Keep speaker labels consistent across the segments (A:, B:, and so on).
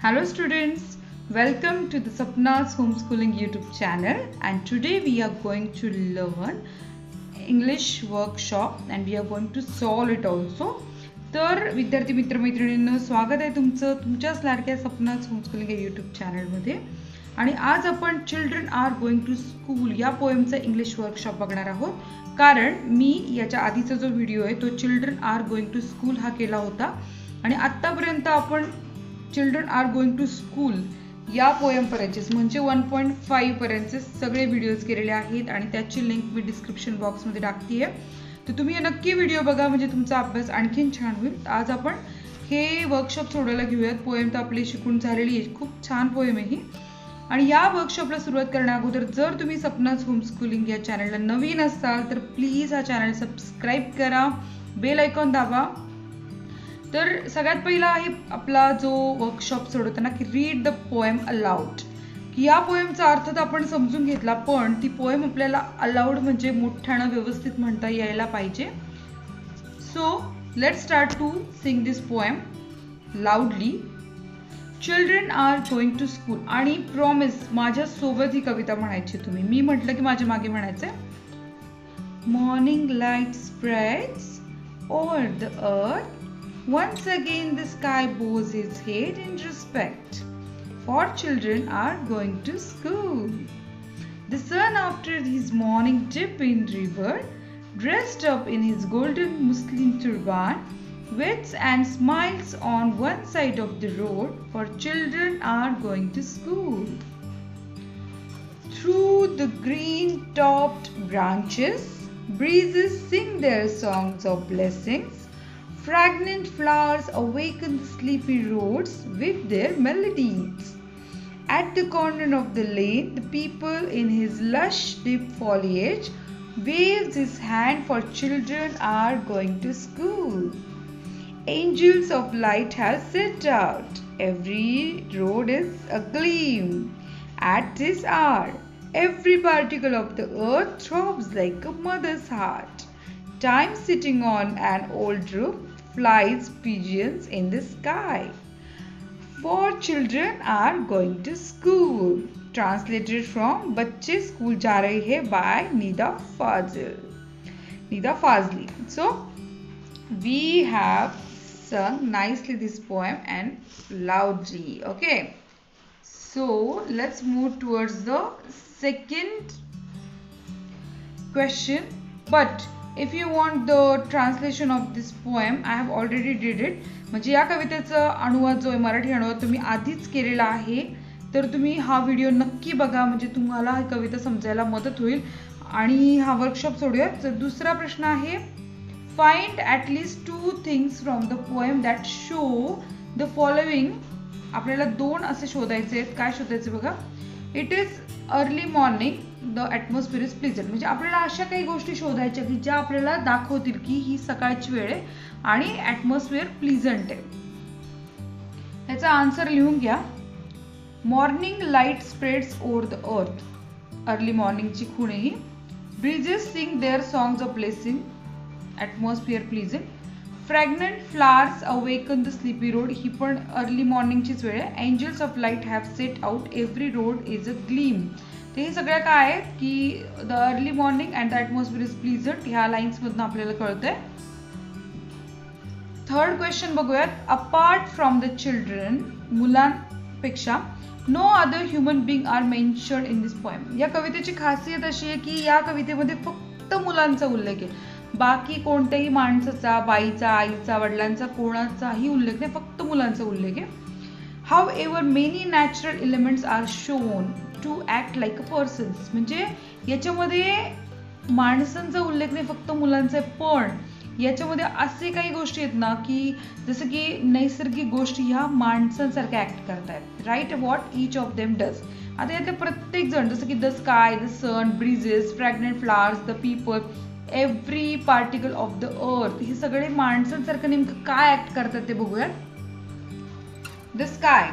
A: Hello students, welcome to the Sapna's Homeschooling YouTube channel, and today we are going to learn English workshop and we are going to solve it also. तर विद्यार्थी मित्र मैत्रिणींनो स्वागत आहे तुमचं तुमच्याच लाडक्या सपनाच होमस्कूलिंग या यूट्यूब चॅनलमध्ये. आणि आज आपण children are going to school या पोएमचा इंग्लिश वर्कशॉप बघणार आहोत. कारण मी याच्या आधीचा जो व्हिडिओ आहे तो children are going to school हा केला होता आणि आत्तापर्यंत आपण children are going to school या पोएम पर्यंतचे म्हणजे 1.5 पर्यंतचे सगळे व्हिडिओज केलेले आहेत आणि त्याची लिंक मी डिस्क्रिप्शन बॉक्समध्ये टाकते आहे. तर तुम्ही नक्की व्हिडिओ बघा म्हणजे तुमचा अभ्यास आणखीन छान होईल. आज आपण हे वर्कशॉप सोडवायला घेऊयात. पोएम तर आपली शिकून झालेली आहे, खूप छान पोएम आहे ही. आणि या वर्कशॉपला सुरुवात करण्या अगोदर जर तुम्ही सपनाच होमस्कूलिंग या चॅनलला नवीन असाल तर प्लीज हा चॅनल सबस्क्राईब करा, बेल आयकॉन दाबा. तर सगळ्यात पहिला आहे आपला जो वर्कशॉप सोडवताना की रीड द पोएम अलाउड. की या पोएमचा अर्थ तर आपण समजून घेतला, पण ती पोएम आपल्याला अलाउड म्हणजे मोठ्यानं व्यवस्थित म्हणता यायला पाहिजे. So let's start to sing this poem loudly. Children are going to school आणि प्रॉमिस माझ्या सोबत ही कविता म्हणायची तुम्ही. मी म्हटलं की माझ्या मागे म्हणायचंय. Morning light spreads over the अर्थ. Once again the sky bows its head in respect, for children are going to school. The sun after his morning dip in river, dressed up in his golden muslin turban, waits and smiles on one side of the road, for children are going to school. Through the green topped branches, breezes sing their songs of blessings. Fragrant flowers awaken the sleepy roads with their melodies. At the corner of the lane, the people in his lush deep foliage waves his hand, for children are going to school. Angels of light have set out. Every road is agleam. At this hour, every particle of the earth throbs like a mother's heart. Time sitting on an old roof flies pigeons in the sky. For children are going to school. Translated from बच्चे school जा रहे हैं by Nida Fazli. So we have sung nicely this poem and loudly. Okay. So let's move towards the second question. But if you want the translation of this poem, I have already did it. म्हणजे या कवितेचा अनुवाद जो आहे मराठी अनुवाद तुम्ही आधीच केलेला आहे. तर तुम्ही हा व्हिडिओ नक्की बघा म्हणजे तुम्हाला ही कविता समजायला मदत होईल. आणि हा वर्कशॉप सोडूया. तर दुसरा प्रश्न आहे find at least 2 things from the poem that show the following. आपल्याला 2 असे शोधायचे आहेत. काय शोधायचे बघा. It is early morning, the atmosphere is pleasant. म्हणजे आपल्याला अशा काही गोष्टी शोधायच्या की ज्या आपल्याला दाखवतील की ही सकाळची वेळ आहे आणि ॲटमॉस्फिअर प्लीजंट आहे. याचा आन्सर लिहून घ्या. Morning light spreads over the earth. Early मॉर्निंगची खूण आहे ही. Breezes sing their songs of blessing. Atmosphere pleasant. Fragrant flowers awaken the sleepy road. ही पण अर्ली मॉर्निंगचीच वेळ आहे. Angels of light have set out. Every road is a gleam. ते हे सगळ्या काय आहेत की the early morning and the atmosphere is pleasant ह्या लाईन्समधून आपल्याला कळतंय. थर्ड क्वेश्चन बघूयात. अपार्ट फ्रॉम द चिल्ड्रन, मुलांपेक्षा no other human being are mentioned in this poem. या कवितेची खासियत अशी आहे की या कवितेमध्ये फक्त मुलांचा उल्लेख आहे. बाकी कोणत्याही माणसाचा, बाईचा, आईचा, वडिलांचा कोणाचाही उल्लेख नाही, फक्त मुलांचा उल्लेख आहे. However, many natural elements are shown to act like a persons. म्हणजे याच्यामध्ये माणसांचा उल्लेख नाही, फक्त मुलांचा आहे. पण याच्यामध्ये असे काही गोष्टी आहेत ना की जसं की नैसर्गिक गोष्टी ह्या माणसांसारख्या ऍक्ट करतायत. Right. What each of them does. आता यातले प्रत्येक जण जसं की the sky, the sun, breezes, fragrant flowers, the people, every particle of the earth, हे सगळे माणसांसारखं नेमकं काय ऍक्ट करतात ते बघूयात. The sky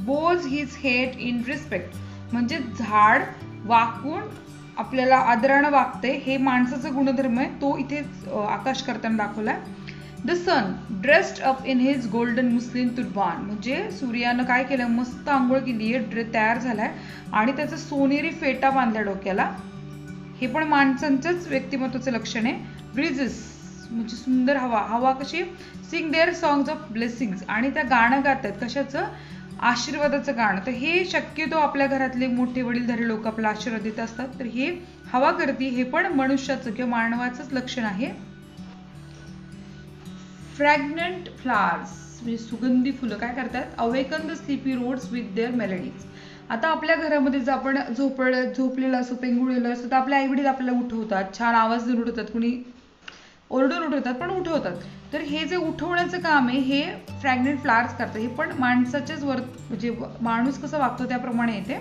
A: bows his head in respect. म्हणजे झाड वाकून आपल्याला आदरानं वागते. हे माणसाचा गुणधर्म आहे, तो इथे आकाश करताना दाखवलाय. The sun dressed up in his golden Muslim turban, म्हणजे सूर्यानं काय केलं, मस्त आंघोळ केली आहे, तयार झालाय आणि त्याचा सोनेरी फेटा बांधला डोक्याला. हे पण माणसांचंच व्यक्तिमत्वाचं लक्षण आहे. ब्रिजेस म्हणजे सुंदर हवा, हवा कशी, sing their songs of blessings, आणि त्या गाणं गातात कशाचं, आशीर्वादाचं गाणं. तर हे शक्यतो आपल्या घरातले मोठे वडीलधारी लोक आपला आशीर्वाद देत असतात. तर हे हवा करती, हे पण मनुष्याचं किंवा मानवाचंच लक्षण आहे. फ्रॅग्रंट फ्लावर्स म्हणजे सुगंधी फुलं काय करतात, awaken the sleepy roads with their melodies. आता आपल्या घरामध्ये जर आपण झोपलेलं असो, पेंगुळलेलं असो, तर आपले आई वडील आपल्याला उठवतात, छान आवाज देऊन उठवतात, कुणी ओरडून उठवतात पण उठवतात. तर हे जे उठवण्याचं काम आहे हे फ्रॅग्रंट फ्लावर्स करतात. हे पण माणसाच्याच म्हणजे माणूस कसं वागतो त्याप्रमाणे येते.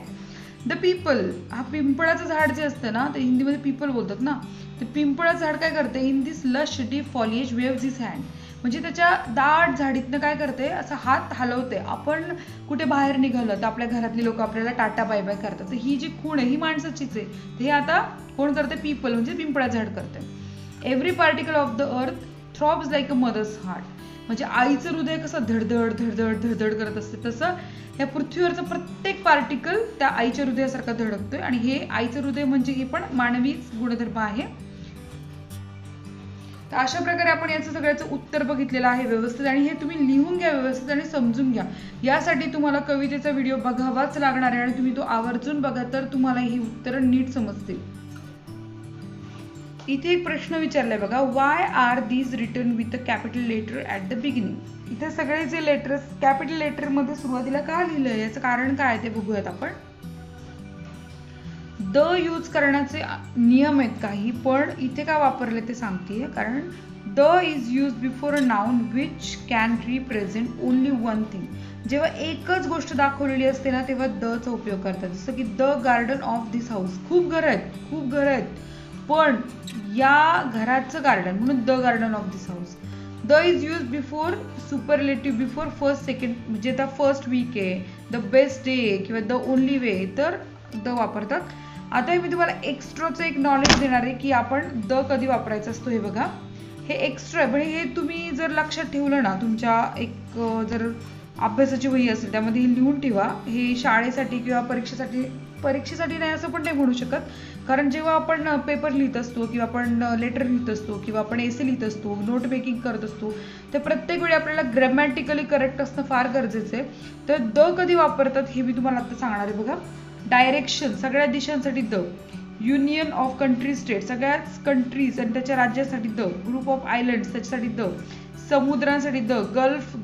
A: द पीपल, हा पिंपळाचं झाड जे असतं ना, ते हिंदीमध्ये पीपल बोलतात ना, तर पिंपळाचं झाड काय करते, in this lush deep foliage waves his hand, म्हणजे त्याच्या दाट झाडीतनं काय करते, असा हात हलवते. आपण कुठे बाहेर निघालं तर आपल्या घरातली लोक आपल्याला टाटा बाय बाय करतात. तर ही जी खूण आहे ही माणसाचीच आहे. हे आता कोण करते, पीपल म्हणजे पिंपळाचं झाड करते. Every particle of the earth throbs like a mother's heart, म्हणजे आईचं हृदय कसं धडधड धडधड धडधड करत असते, तसं ह्या पृथ्वीवरचं प्रत्येक पार्टिकल त्या आईच्या हृदयासारखा धडकतोय. आणि हे आईचं हृदय म्हणजे हे पण मानवी गुणधर्म आहे. तर अशा प्रकारे आपण याचं सगळ्याचं उत्तर बघितलेलं आहे व्यवस्थित, आणि हे तुम्ही लिहून घ्या व्यवस्थित आणि समजून घ्या. यासाठी तुम्हाला कवितेचा व्हिडिओ बघावाच लागणार आहे आणि तुम्ही तो आवर्जून बघा, तर तुम्हाला ही उत्तरं नीट समजतील. इथे एक प्रश्न विचारलाय बघा, why are these written with a capital letter at the beginning. इथे सगळे जे लेटर्स कॅपिटल लेटर मध्ये सुरुवातीला का लिहिलंय याचं कारण काय ते बघूयात आपण. द यूज करण्याचे नियम आहेत काही, पण इथे का वापरले ते सांगते. कारण the is use before a noun which can represent only one thing. जेव्हा एकच गोष्ट दाखवलेली असते ना तेव्हा द चा उपयोग करतात. जसं की the garden of this house, खूप घर आहेत पण या घराचं गार्डन म्हणून the garden of this house. The is use before superlative, before first second, म्हणजे द फर्स्ट वीक आहे, द बेस्ट डे किंवा द ओनली वे, तर द वापरतात. आता मी तुम्हाला एक्स्ट्राचं एक नॉलेज देणार आहे की आपण द कधी वापरायचा असतो. हे बघा, हे एक्स्ट्रा म्हणजे हे तुम्ही जर लक्षात ठेवलं ना, तुमच्या एक जर अभ्यासाची वही असेल त्यामध्ये हे लिहून ठेवा. हे शाळेसाठी किंवा परीक्षेसाठी नाही असं पण नाही म्हणू शकत, कारण जेव्हा आपण पेपर लिहित असतो किंवा आपण लेटर लिहित असतो किंवा आपण एसे लिहित असतो, नोट मेकिंग करत असतो, तर प्रत्येक वेळी आपल्याला ग्रॅमॅटिकली करेक्ट असणं फार गरजेचं आहे. तर द कधी वापरतात हे मी तुम्हाला आता सांगणार आहे. बघा, डायरेक्शन सगळ्या दिशांसाठी the, union of country state सगळ्याच कंट्रीज आणि त्याच्या राज्यासाठी द, ग्रुप ऑफ आयलंड्स त्याच्यासाठी द, समुद्रांसाठी द, गल्फ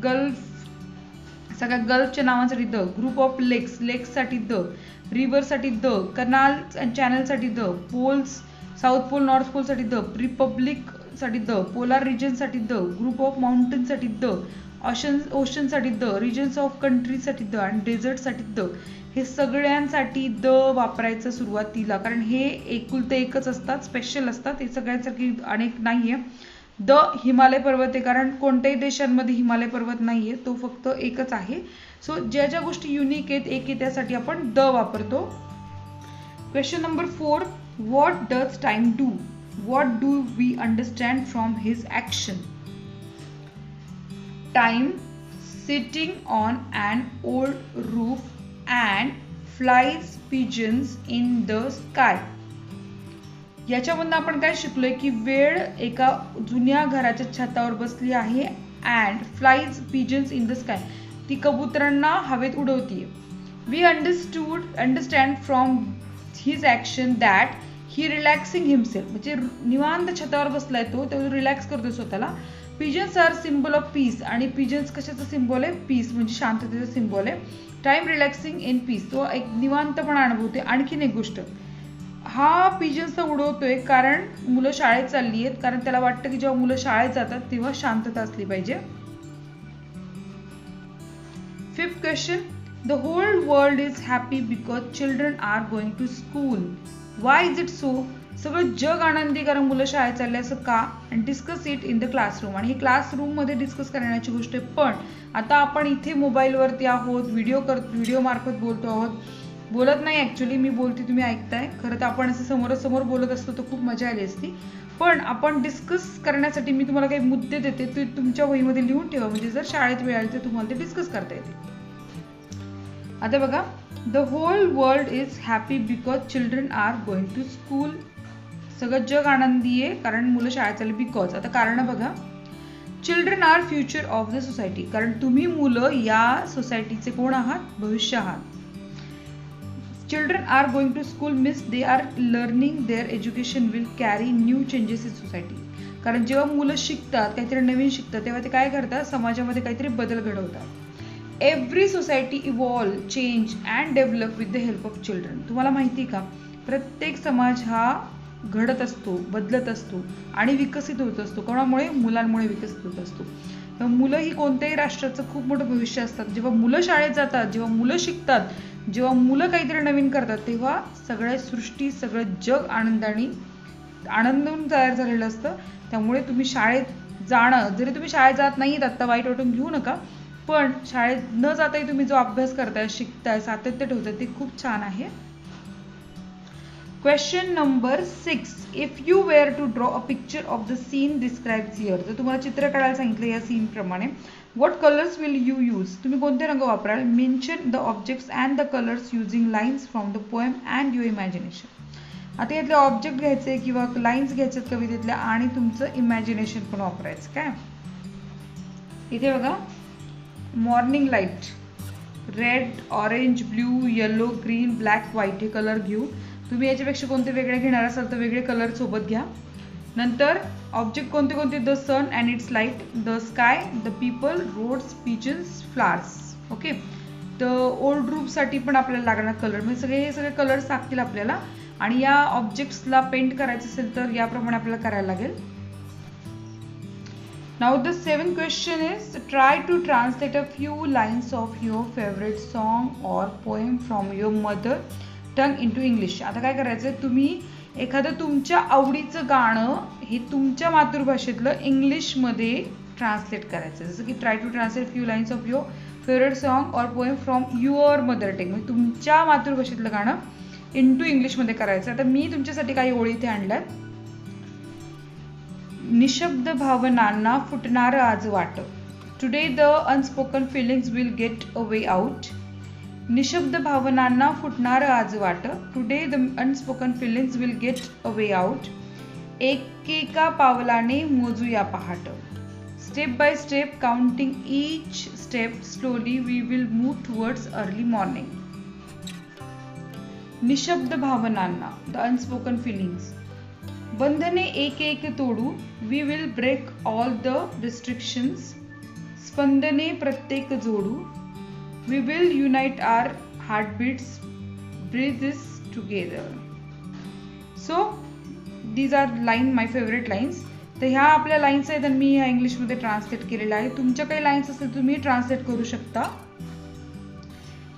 A: सगळ्या गल्फच्या नावांसाठी द, ग्रुप ऑफ लेक्ससाठी द, रिव्हरसाठी द, कनाल्स अँड चॅनलसाठी the, poles south pole north पोलसाठी द, रिपब्लिकसाठी द, पोलार रिजनसाठी द, ग्रुप ऑफ माउंटेनसाठी द, ओशनसाठी द, रिजन्स ऑफ कंट्रीसाठी द आणि डेझर्टसाठी द. हे सगळ्यांसाठी द वापरायचं सुरुवातीला, कारण हे एकुलते एकच असतात, स्पेशल असतात, हे सगळ्यांसारखी अनेक नाहीये. द हिमालय पर्वत आहे, कारण कोणत्याही देशांमध्ये हिमालय पर्वत नाहीये, तो फक्त एकच आहे. सो ज्या ज्या गोष्टी युनिक आहेत, एक आहे, त्यासाठी आपण द वापरतो. Question number 4, what does time do, what do we understand from his action. Time sitting on an old roof and flies pigeons in the sky. याच्यामधून आपण काय शिकलोय की वेळ एका जुन्या घराच्या छतावर बसली आहे and flies pigeons in the sky, ती कबुतरांना हवेत उडवतीये. We understand from his action that he relaxing himself, म्हणजे निवांत छतावर बसलाय तो रिलॅक्स करतोय स्वतःला. Pigeons are symbol of peace, आणि पिजन्स कशाचा सिम्बॉल आहे, पीस म्हणजे शांततेचा सिम्बॉल आहे. टाइम रिलॅक्सिंग इन पीस, तो एक निवांतपणा अनुभवते. आणखीन एक गोष्ट, हा पिजन्सला उडवतोय कारण मुलं शाळेत चालली आहेत, कारण त्याला वाटतं की जेव्हा मुलं शाळेत जातात तेव्हा शांतता असली पाहिजे. 5th question, the whole world is happy because children are going to school. Why is it so, सगळं जग आनंदी कारण मुलं शाळेत चालले असं का. And discuss it in the classroom, आणि ही क्लासरूम मध्ये डिस्कस करण्याची गोष्ट आहे. पण आता आपण इथे मोबाईलवरती आहोत, व्हिडिओ मार्फत बोलतो आहोत, बोलत नाही ऍक्च्युली, मी बोलते तुम्ही ऐकताय. खरं तर आपण असं समोरासमोर बोलत असतो तर खूप मजा आली असती. पण आपण डिस्कस करण्यासाठी मी तुम्हाला काही मुद्दे देते, ते तुमच्या वहीमध्ये लिहून ठेवा, म्हणजे जर शाळेत वेळ आली तर तुम्हाला ते डिस्कस करता येते. आता बघा, the whole world is happy because children are going to school. सगळं जग आनंदी आहे कारण मुलं शाळेत चालली. बिकॉज, आता कारण बघा, children are future of the society, कारण तुम्ही मुलं या सोसायटीचे कोण आहात? भविष्य आहात. Children are going to school means they are learning, their education will carry new changes in society. कारण जेव्हा मुलं शिकतात, काहीतरी नवीन शिकतात, तेव्हा ते काय करतात? समाजामध्ये काहीतरी बदल घडवतात. Every society evolve, change and develop with the help of children. तुम्हाला माहिती का, प्रत्येक समाज हा घडत असतो, बदलत असतो आणि विकसित होत असतो. कोणामुळे? मुलांमुळे विकसित होत असतो. मुलं ही कोणत्याही राष्ट्राचं खूप मोठं भविष्य असतात. जेव्हा मुलं शाळेत जातात, जेव्हा मुलं शिकतात, जेव्हा मुलं काहीतरी नवीन करतात, तेव्हा सगळ्या सृष्टी, सगळं जग आनंदून तयार झालेलं असतं. त्यामुळे तुम्ही शाळेत जाणं, जरी तुम्ही शाळेत जात नाहीत आत्ता, वाईट वाटून घेऊ नका, पण शाळेत न जाताही तुम्ही जो अभ्यास करताय, शिकताय, सातत्य ठेवताय, ते खूप छान आहे. Question number 6. If you were to draw a picture of the scene described here. तर तुम्हाला चित्र काढायला सांगितलं या सीन प्रमाणे. What colours will you use? तुम्ही कोणते रंग वापराल? Mention the objects and the colours using lines from the poem and your imagination. आता यातले ऑब्जेक्ट घ्यायचे किंवा लाईन्स घ्यायचे कवितेतल्या आणि तुमचं इमॅजिनेशन पण वापरायचं. काय इथे बघा, morning light, red, orange, blue, yellow, green, black, white हे कलर घेऊ. तुम्ही याच्यापेक्षा कोणते वेगळे घेणार असाल तर वेगळे कलर सोबत घ्या. नंतर ऑब्जेक्ट कोणते कोणते? The sun and its light, the sky, the people, roads, pigeons, flowers. Okay. तर ओल्ड रूपसाठी पण आपल्याला लागणार कलर, म्हणजे हे सगळे कलर्स लागतील आपल्याला. आणि या ऑब्जेक्ट्सला पेंट करायचं असेल तर याप्रमाणे आपल्याला करायला लागेल. Now the seventh question is, try to translate a few lines of your favorite song or poem from your mother tongue into English. आता काय करायचं, तुम्ही एखादं तुमच्या आवडीचं गाणं हे तुमच्या मातृभाषेतलं इंग्लिशमध्ये ट्रान्सलेट करायचं. जसं की try to translate few lines of your favourite song or poem from your mother tongue, म्हणजे तुमच्या मातृभाषेतलं गाणं इंटू इंग्लिशमध्ये करायचं. आता मी तुमच्यासाठी काही ओळी इथे आणल्यात. निशब्द भावनांना फुटणारं आज वाट, today the unspoken feelings will get a way out. निशब्द भावनांना फुटणारं आज वाट, today the unspoken feelings will get a way out. एकेका पावलाने मोजूया पहाट, step by step counting each step, slowly we will move towards early morning. निशब्द भावनांना, द अनस्पोकन फिलिंग्स, बंधने एक एक तोडू, we will break all the restrictions. स्पंदने प्रत्येक जोडू, we will unite our heartbeats, breathe this together. So these are line, my favourite lines. तर ह्या आपल्या लाईन्स आहेत आणि मी ह्या इंग्लिशमध्ये ट्रान्सलेट केलेल्या आहे. तुमच्या काही लाईन्स असेल तुम्ही ट्रान्सलेट करू शकता.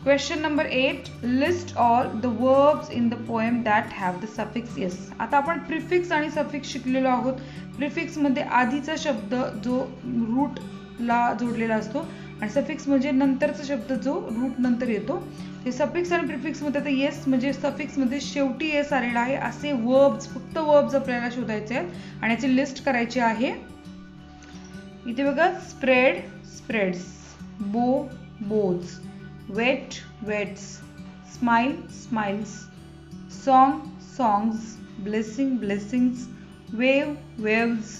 A: Question number 8. List all the verbs in the poem that have the suffix s. आता आपण प्रिफिक्स आणि सफिक्स शिकलेलो आहोत. प्रिफिक्स मध्ये आधीचा शब्द जो रूट ला जोडलेला असतो आणि सफिक्स म्हणजे नंतरचा शब्द जो रूट नंतर येतो. ते सफिक्स आणि प्रिफिक्स मध्ये आता येस म्हणजे सफिक्स मध्ये शेवटी येस आलेला आहे असे वर्ब्स, फक्त वर्ब्स आपल्याला शोधायचे आहेत आणि याची लिस्ट करायची आहे. इथे बघा, स्प्रेड, स्प्रेड्स, बो, बोज, wet, wets, smile, smiles, song, songs, blessing, blessings, wave, waves,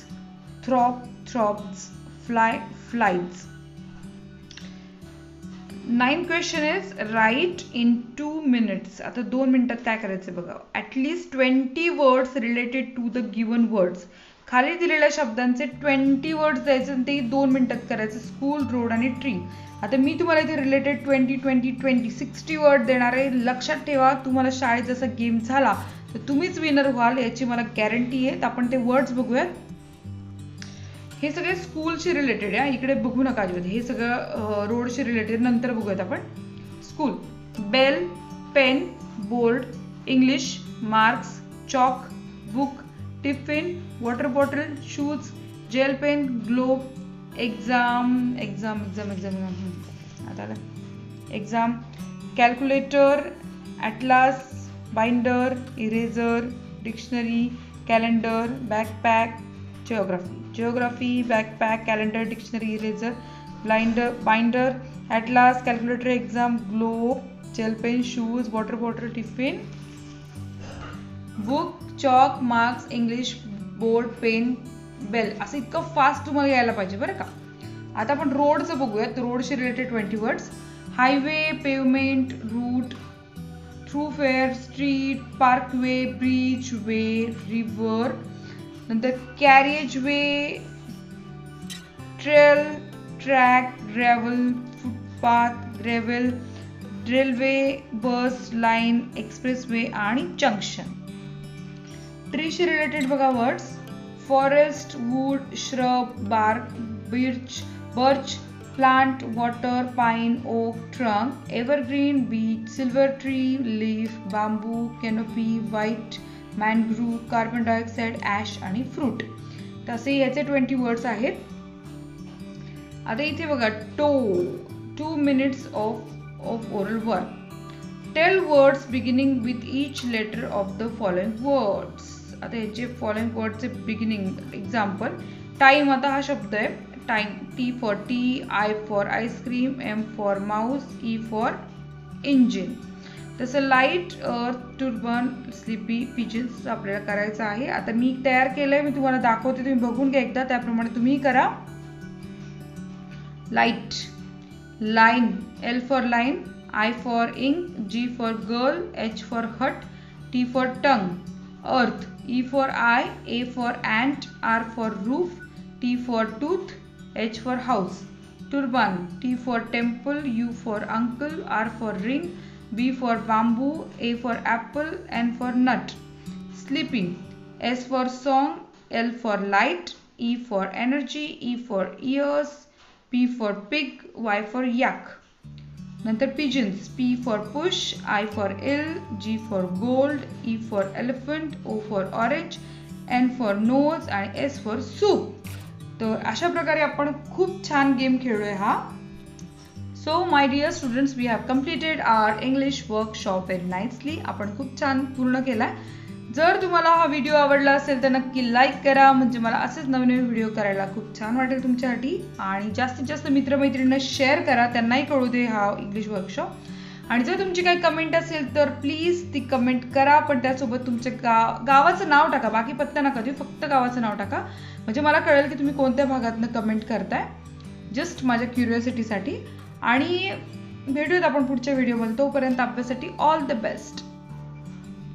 A: throb, throbs, fly, flies. Ninth question is, write in 2 minutes. आता 2 मिनिटात काय करायचं बघा. At least 20 words related to the given words. खाली दिलेल्या शब्दांचे 20 वर्ड्स द्यायचे आणि ते 2 मिनिटात करायचं. स्कूल, रोड आणि ट्री. आता मी तुम्हाला इथे रिलेटेड 20 60 वर्ड देणार आहे. लक्षात ठेवा, तुम्हाला शाळेत जसा गेम झाला तर तुम्हीच विनर व्हाल याची मला गॅरंटी आहे. आपण ते वर्ड्स बघूयात. हे सगळे स्कूलशी रिलेटेड आहे, इकडे बघू नका अजिबात. हे सगळं रोडशी रिलेटेड नंतर बघूयात आपण. School, bell, pen, board, English, marks, chalk, book, tiffin, water bottle, shoes, gel pen, globe, exam, exam exam exam आता exam, calculator, atlas, binder, eraser, dictionary, calendar, backpack, geography, backpack, calendar, dictionary, eraser, binder, atlas, calculator, exam, globe, gel pen, shoes, water bottle, tiffin, book, chalk, marks, English, board, pen, bell. असं इतकं fast तुम्हाला यायला पाहिजे बरं का. आता आपण रोडचं बघूयात. रोडशी related 20 words. Highway, pavement, route, thoroughfare, street, parkway, bridge, way, river, नंतर carriage way, trail, track, gravel, footpath, gravel, railway, bus, line, expressway आणि जंक्शन. ट्रीशी रिलेटेड बघा words. Forest, wood, shrub, bark, birch, plant, water, pine, oak, trunk, evergreen, beech, silver tree, leaf, bamboo, canopy, white, mangrove, carbon dioxide, ash आणि fruit. तसे याचे 20 words आहेत. आता इथे बघा toe, 2 minutes of oral work. Tell words beginning with each letter of the following words. आता याचे following वर्डचे beginning. Example, time. आता हा शब्द आहे time. T for tea, I for ice cream, M for mouse, E for engine. तसं light, अर्थ, turban, sleepy, pigeons आपल्याला करायचं आहे. आता मी तयार केलंय, मी तुम्हाला दाखवते, तुम्ही बघून घ्या एकदा, त्याप्रमाणे तुम्ही करा. Light, line, L for line, I for ink, G for girl, H for hut, T for tongue. Earth, E for eye, A for ant, R for roof, T for tooth, H for house. Turban, T for temple, U for uncle, R for ring, B for bamboo, A for apple, N for nut. Sleeping, S for song, L for light, E for energy, E for ears, P for pig, Y for yak. नंतर pigeons, P for push, I for ill, G for gold, E for elephant, O for orange, N for nose आणि S for soup. तर अशा प्रकारे आपण खूप छान game खेळलोय हा. So my dear students, we have completed our English workshop very nicely. आपण खूप छान पूर्ण केलाय. जर तुम्हाला हा व्हिडिओ आवडला असेल तर नक्की लाईक करा, म्हणजे मला असेच नवीन नवीन व्हिडिओ करायला खूप छान वाटेल तुमच्यासाठी. आणि जास्तीत जास्त मित्रमैत्रिणींना शेअर करा, त्यांनाही कळू दे हा इंग्लिश वर्कशॉप. आणि जर तुमची काही कमेंट असेल तर प्लीज ती कमेंट करा, पण त्यासोबत तुमच्या गावाचं नाव टाका. बाकी पत्ता नका देऊ, फक्त गावाचं नाव टाका, म्हणजे मला कळेल की तुम्ही कोणत्या भागातनं कमेंट करताय, जस्ट माझ्या क्युरिओसिटीसाठी. आणि भेटूयात आपण पुढच्या व्हिडिओमध्ये. तोपर्यंत आपल्यासाठी ऑल द बेस्ट.